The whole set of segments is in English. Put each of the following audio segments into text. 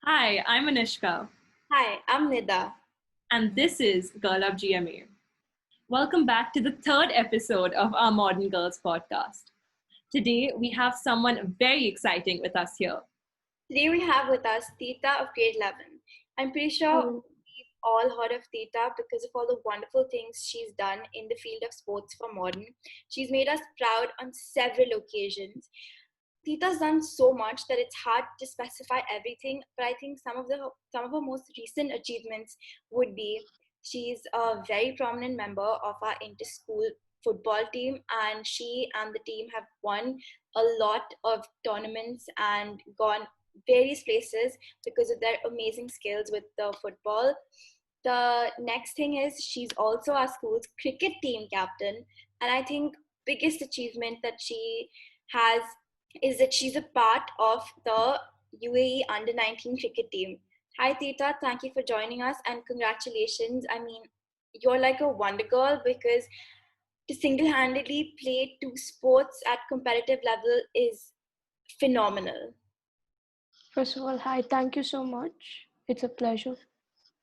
Hi, I'm Anishka, Hi, I'm Nida. and this is Girl Up GMA. Welcome back to the third episode of our Modern Girls podcast. Today, we have someone very exciting with us here. Today we have with us Theertha of Grade 11. I'm pretty sure Hello. we've all heard of Theertha because of all the wonderful things she's done in the field of sports for modern. She's made us proud on several occasions. Theertha's done so much that it's hard to specify everything, but I think some of her most recent achievements would be she's a very prominent member of our inter-school football team, and she and the team have won a lot of tournaments and gone various places because of their amazing skills with the football. The next thing is she's also our school's cricket team captain, and I think biggest achievement that she has is that she's a part of the UAE Under-19 cricket team. Hi Tita, thank you for joining us and congratulations. I mean, you're like a wonder girl because to single-handedly play two sports at competitive level is phenomenal. First of all, hi, thank you so much. It's a pleasure.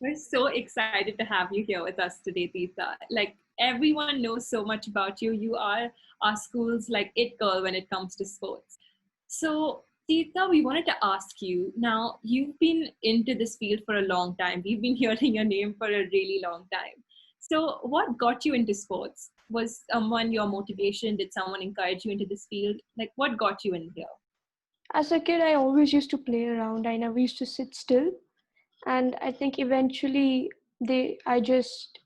We're so excited to have you here with us today, Tita. Like, everyone knows so much about you. You are our school's like it girl when it comes to sports. So, Tita, we wanted to ask you now, you've been into this field for a long time. We've been hearing your name for a really long time. So, what got you into sports? Was someone your motivation? Did someone encourage you into this field? Like, what got you in here? As a kid, I always used to play around. I never used to sit still. And I think eventually I just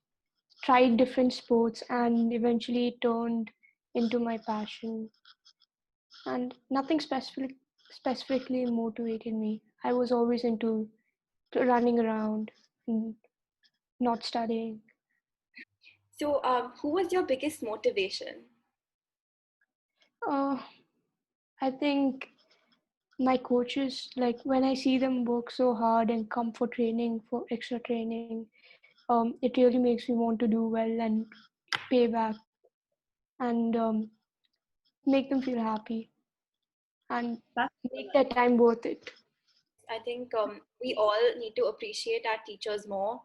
tried different sports and eventually it turned into my passion. And nothing specifically motivated me. I was always into running around and not studying. So, who was your biggest motivation? Uh, I think my coaches, like when I see them work so hard and come for training, for extra training, it really makes me want to do well and pay back and make them feel happy and That's so make their nice. time worth it. I think we all need to appreciate our teachers more.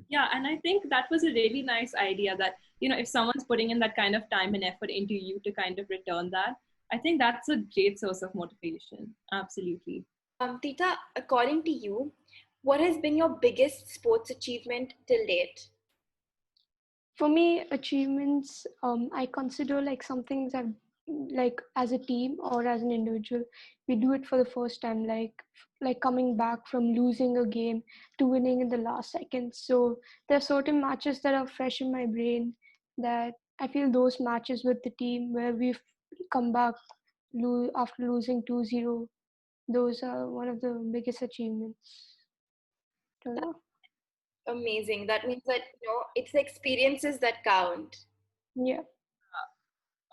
Yeah, and I think that was a really nice idea that, if someone's putting in that kind of time and effort into you to kind of return that, I think that's a great source of motivation. Absolutely. Tita, according to you, what has been your biggest sports achievement till date? For me, achievements, I consider like some things I've like as a team or as an individual, we do it for the first time, like coming back from losing a game to winning in the last seconds. So there are certain matches that are fresh in my brain that I feel those matches with the team where we've come back after losing 2-0, those are one of the biggest achievements. That's So, amazing. That means that, it's the experiences that count. yeah.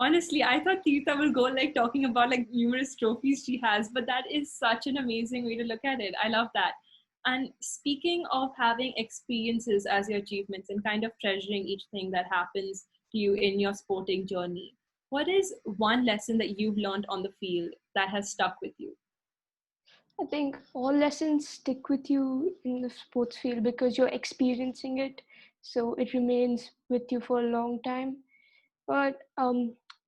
Honestly, I thought Tita will go like talking about like numerous trophies she has, but that is such an amazing way to look at it. I love that. And speaking of having experiences as your achievements and kind of treasuring each thing that happens to you in your sporting journey, what is one lesson that you've learned on the field that has stuck with you? I think all lessons stick with you in the sports field because you're experiencing it, so it remains with you for a long time. But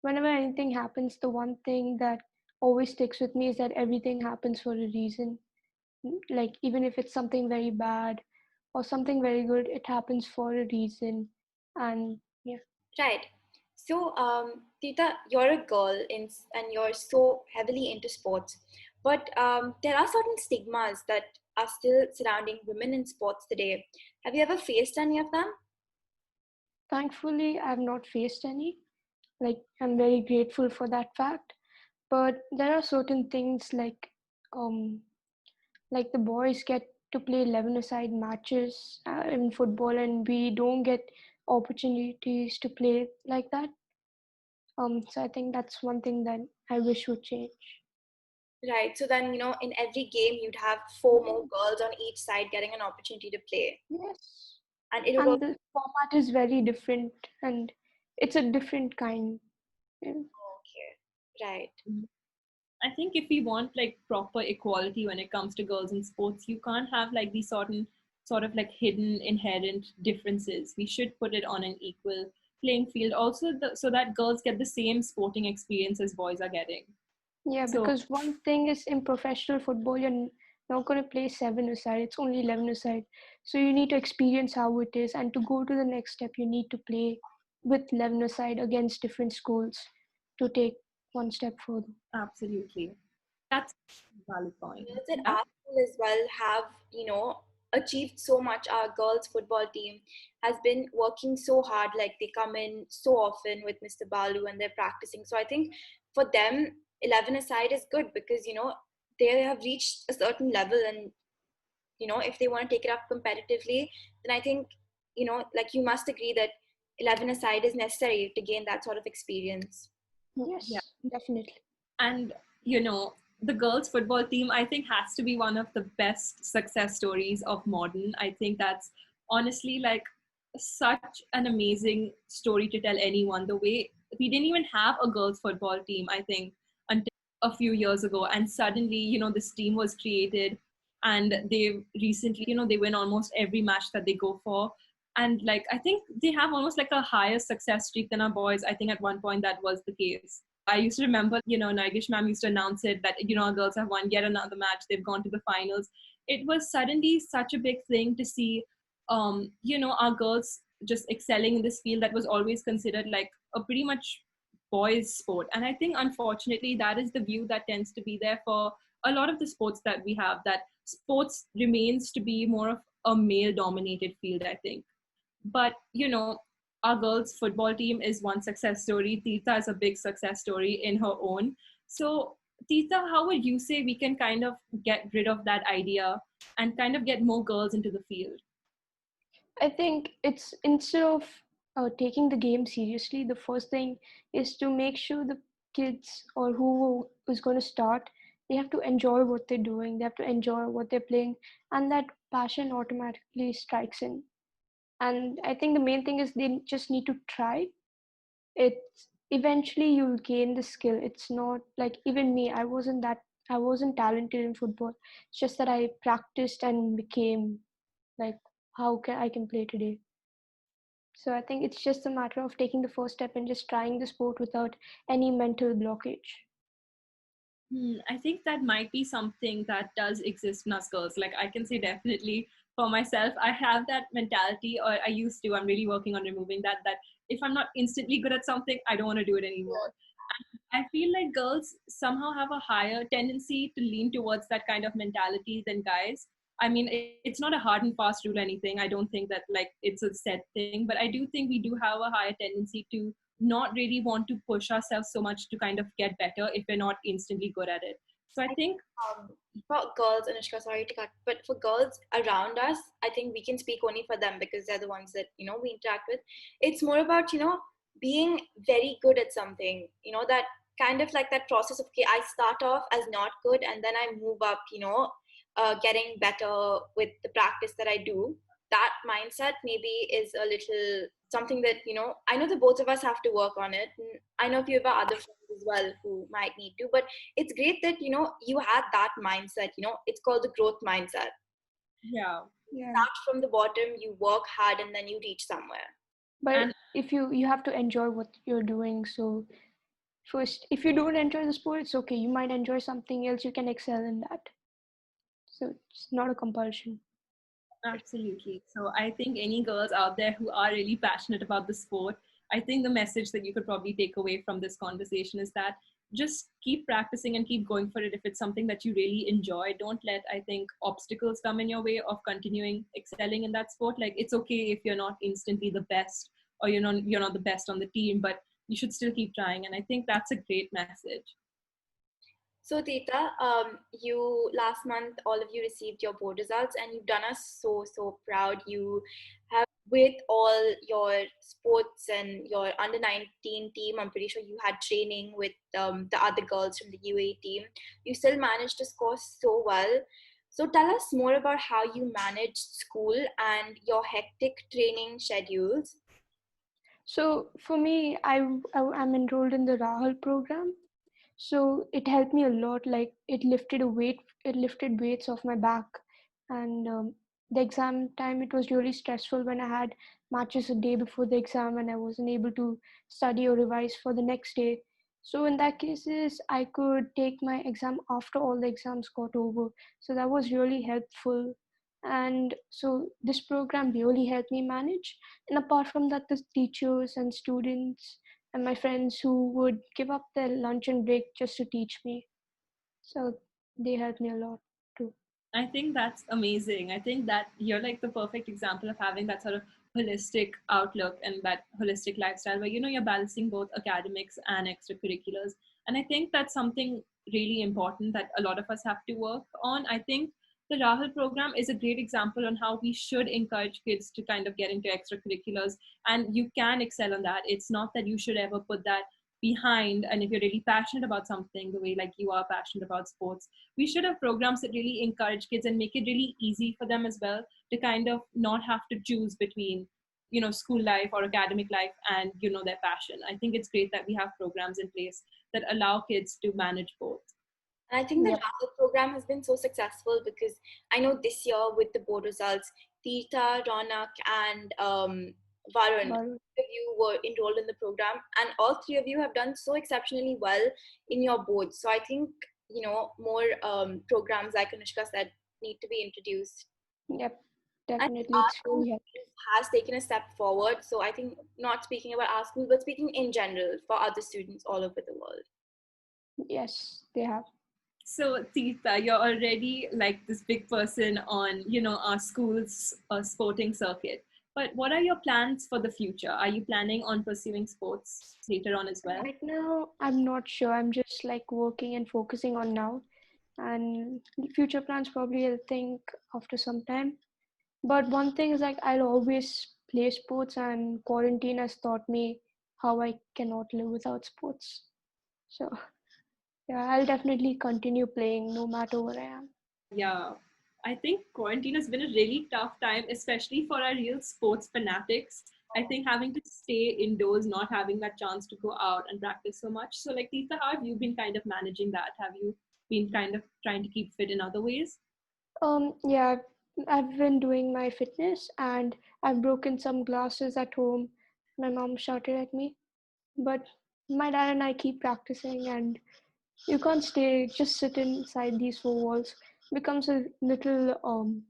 whenever anything happens, the one thing that always sticks with me is that everything happens for a reason. Like even if it's something very bad or something very good, it happens for a reason. And yeah. Right. So, Tita, you're a girl and you're so heavily into sports, but there are certain stigmas that are still surrounding women in sports today. Have you ever faced any of them? Thankfully, I've not faced any. Like I'm very grateful for that fact. But there are certain things um like the boys get to play 11-a-side matches in football and we don't get opportunities to play like that. So I think that's one thing that I wish would change. Right. So then, in every game, you'd have four more girls on each side getting an opportunity to play. Yes. And it would also, And the format is very different and it's a different kind. Yeah. okay. Right. I think if we want like proper equality when it comes to girls in sports, you can't have like these sort of like hidden inherent differences. We should put it on an equal playing field. Also, so that girls get the same sporting experience as boys are getting. Yeah, So because one thing is in professional football, you're not going to play 7-a-side, it's only 11-a-side. So you need to experience how it is, and to go to the next step, you need to play with 11-a-side against different schools to take one step further. absolutely, that's a valid point. Girls at Yeah, our school as well have, achieved so much. Our girls football team has been working so hard. Like they come in so often with Mr. Balu and they're practicing. So I think for them, 11 aside is good because, they have reached a certain level, and, if they want to take it up competitively, then I think, like you must agree that 11 aside is necessary to gain that sort of experience. yeah. Yes, definitely. And the girls football team, I think, has to be one of the best success stories of modern. I think that's honestly like such an amazing story to tell anyone. The way we didn't even have a girls football team, I think, until a few years ago, and suddenly this team was created, and they recently they win almost every match that they go for. And like I think they have almost like a higher success streak than our boys. I think at one point that was the case. I used to remember, Nagish ma'am used to announce it that, our girls have won yet another match. They've gone to the finals. It was suddenly such a big thing to see, our girls just excelling in this field that was always considered like a pretty much boys sport. And I think, unfortunately, that is the view that tends to be there for a lot of the sports that we have, that sports remains to be more of a male dominated field, I think. But our girls football team is one success story. Theertha is a big success story in her own. So Theertha, how would you say we can kind of get rid of that idea and kind of get more girls into the field? I think it's instead of taking the game seriously, the first thing is to make sure the kids or who is going to start, they have to enjoy what they're doing, they have to enjoy what they're playing, and that passion automatically strikes in. And I think the main thing is they just need to try. It's eventually you'll gain the skill. It's not like even me, I wasn't talented in football. It's just that I practiced and became like how can I can play today. So I think it's just a matter of taking the first step and just trying the sport without any mental blockage. I think that might be something that does exist in us girls. Like I can say definitely for myself, I have that mentality, or I used to. I'm really working on removing that. That if I'm not instantly good at something, I don't want to do it anymore. I feel like girls somehow have a higher tendency to lean towards that kind of mentality than guys. I mean, it's not a hard and fast rule or anything. I don't think that like it's a set thing, but I do think we do have a higher tendency to not really want to push ourselves so much to kind of get better if we're not instantly good at it. So I I think, for girls, Anushka, sorry to cut, but for girls around us, I think we can speak only for them because they're the ones that, we interact with. It's more about, being very good at something, that kind of like that process of, okay, I start off as not good and then I move up, getting better with the practice that I do. That mindset maybe is a little something that, I know the both of us have to work on it. And I know a few of our other friends as well who might need to, but it's great that you had that mindset. It's called the growth mindset. yeah. Yeah. Start from the bottom, you work hard, and then you reach somewhere. But And if you have to enjoy what you're doing. So first, if you don't enjoy the sport, it's okay. You might enjoy something else, you can excel in that. So it's not a compulsion. absolutely. So I think any girls out there who are really passionate about the sport, I think the message that you could probably take away from this conversation is that just keep practicing and keep going for it. If it's something that you really enjoy, don't let, I think, obstacles come in your way of continuing excelling in that sport. Like it's okay if you're not instantly the best, or you're not the best on the team, but you should still keep trying. And I think that's a great message. So, Tita, you last month, all of you received your board results, and you've done us so proud. You have, with all your sports and your under-19 team, I'm pretty sure you had training with the other girls from the UAE team. You still managed to score so well. So, tell us more about how you managed school and your hectic training schedules. So for me, I'm enrolled in the Rahul program. So it helped me a lot. Like it lifted weights off my back. And the exam time, it was really stressful when I had matches a day before the exam and I wasn't able to study or revise for the next day. So in that cases, I could take my exam after all the exams got over. So that was really helpful. And so this program really helped me manage. And apart from that, the teachers and students and my friends who would give up their lunch and break just to teach me. So they helped me a lot too. I think that's amazing. I think that you're like the perfect example of having that sort of holistic outlook and that holistic lifestyle where, you're balancing both academics and extracurriculars. And I think that's something really important that a lot of us have to work on. I think the Rahul program is a great example on how we should encourage kids to kind of get into extracurriculars, and you can excel on that. It's not that you should ever put that behind. And if you're really passionate about something the way like you are passionate about sports, we should have programs that really encourage kids and make it really easy for them as well to kind of not have to choose between school life or academic life and their passion. I think it's great that we have programs in place that allow kids to manage both. And I think the Yep. Rahul program has been so successful because I know this year with the board results, Theertha, Ronak, and Varun, But of you were enrolled in the program, and all three of you have done so exceptionally well in your boards. So I think more programs, like Anushka said, need to be introduced. yep, I think definitely, our it's school really helpful. has taken a step forward. So I think not speaking about our school, but speaking in general for other students all over the world. Yes, they have. So, Tita, you're already like this big person on, our school's sporting circuit. But what are your plans for the future? Are you planning on pursuing sports later on as well? Right now, I'm not sure. I'm just like working and focusing on now. And future plans probably I'll think after some time. But one thing is like I'll always play sports, and quarantine has taught me how I cannot live without sports. So yeah, I'll definitely continue playing no matter where I am. Yeah, I think quarantine has been a really tough time, especially for our real sports fanatics. I think having to stay indoors, not having that chance to go out and practice so much. So, like, Tita, how have you been kind of managing that? Have you been kind of trying to keep fit in other ways? Yeah, I've been doing my fitness and I've broken some glasses at home. My mom shouted at me, but my dad and I keep practicing, and you can't stay just sit inside these four walls. It becomes a little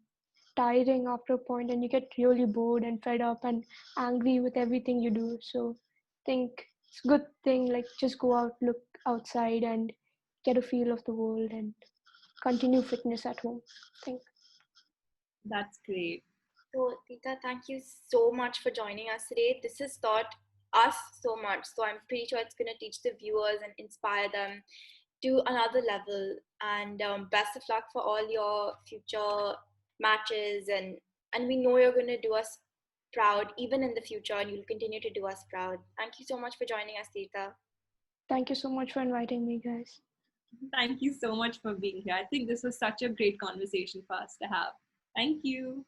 tiring after a point, and you get really bored and fed up and angry with everything you do. So think it's a good thing, like just go out, look outside and get a feel of the world and continue fitness at home. Think. That's great. So, Tita, thank you so much for joining us today. This has taught us so much. So, I'm pretty sure it's going to teach the viewers and inspire them to another level. And best of luck for all your future matches. And we know you're going to do us proud even in the future, and you'll continue to do us proud. Thank you so much for joining us, Tita. Thank you so much for inviting me, guys. Thank you so much for being here. I think this was such a great conversation for us to have. Thank you.